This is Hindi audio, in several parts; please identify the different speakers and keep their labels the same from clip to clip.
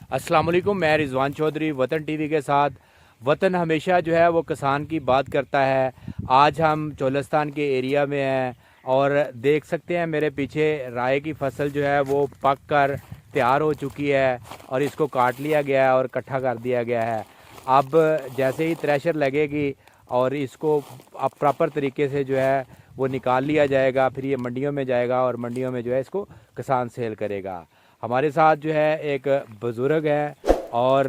Speaker 1: अस्सलाम वालेकुम, मैं रिजवान चौधरी वतन टीवी के साथ। वतन हमेशा जो है वो किसान की बात करता है। आज हम चोलिस्तान के एरिया में हैं और देख सकते हैं मेरे पीछे राई की फसल जो है वो पक कर तैयार हो चुकी है और इसको काट लिया गया है और इकट्ठा कर दिया गया है। अब जैसे ही थ्रेशर लगेगी और इसको अब प्रॉपर तरीके से जो है वो निकाल लिया जाएगा, फिर ये मंडियों में जाएगा और मंडियों में जो है इसको किसान सेल करेगा। हमारे साथ जो है एक बुज़ुर्ग है और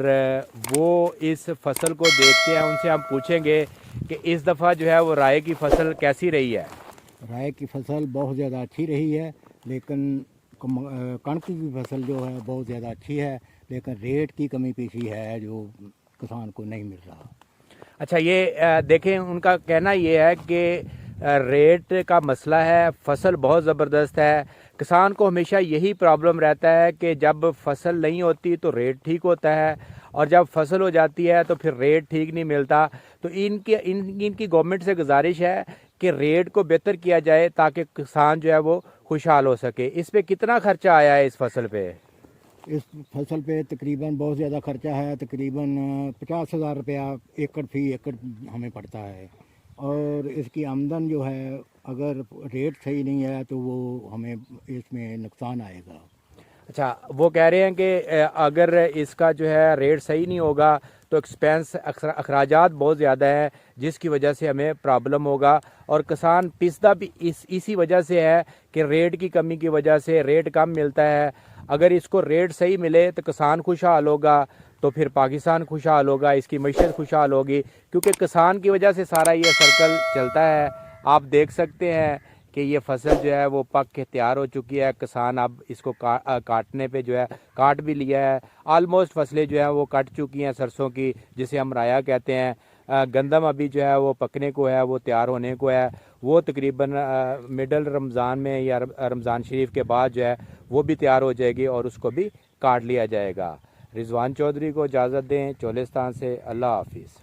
Speaker 1: वो इस फसल को देखते हैं, उनसे हम पूछेंगे कि इस दफ़ा जो है वो राई की फसल कैसी रही है।
Speaker 2: राय की फसल बहुत ज़्यादा अच्छी रही है, लेकिन कणक की फसल जो है बहुत ज़्यादा अच्छी है, लेकिन रेट की कमी पेशी है जो किसान को नहीं मिल रहा।
Speaker 1: अच्छा, ये देखें, उनका कहना ये है कि रेट का मसला है, फसल बहुत ज़बरदस्त है। किसान को हमेशा यही प्रॉब्लम रहता है कि जब फसल नहीं होती तो रेट ठीक होता है और जब फसल हो जाती है तो फिर रेट ठीक नहीं मिलता। तो इनकी गवर्नमेंट से गुजारिश है कि रेट को बेहतर किया जाए ताकि किसान जो है वो खुशहाल हो सके। इस पे कितना खर्चा आया है इस फसल पे?
Speaker 2: इस फसल पे तकरीबन बहुत ज़्यादा खर्चा है, तकरीबन 50,000 रुपया फी एकड़ हमें पड़ता है। और इसकी आमदन जो है, अगर रेट सही नहीं है तो वो हमें इसमें नुकसान आएगा।
Speaker 1: अच्छा, वो कह रहे हैं कि अगर इसका जो है रेट सही नहीं होगा तो एक्सपेंस अखराजात बहुत ज़्यादा है, जिसकी वजह से हमें प्रॉब्लम होगा। और किसान पिसदा भी इसी वजह से है कि रेट की कमी की वजह से रेट कम मिलता है। अगर इसको रेट सही मिले तो किसान खुशहाल होगा, तो फिर पाकिस्तान खुशहाल होगा, इसकी मईशत खुशहाल होगी, क्योंकि किसान की वजह से सारा ये सर्कल चलता है। आप देख सकते हैं कि ये फसल जो है वो पक के तैयार हो चुकी है। किसान अब इसको काटने पे जो है काट भी लिया है। आलमोस्ट फसलें जो है वो कट चुकी हैं सरसों की, जिसे हम राया कहते हैं। गंदम अभी जो है वो पकने को है, वो तैयार होने को है। वो तकरीबन मिडल रमज़ान में या रमज़ान शरीफ के बाद जो है वो भी तैयार हो जाएगी और उसको भी काट लिया जाएगा। रिजवान चौधरी को इजाज़त दें चोलिस्तान से। अल्लाह हाफिज़।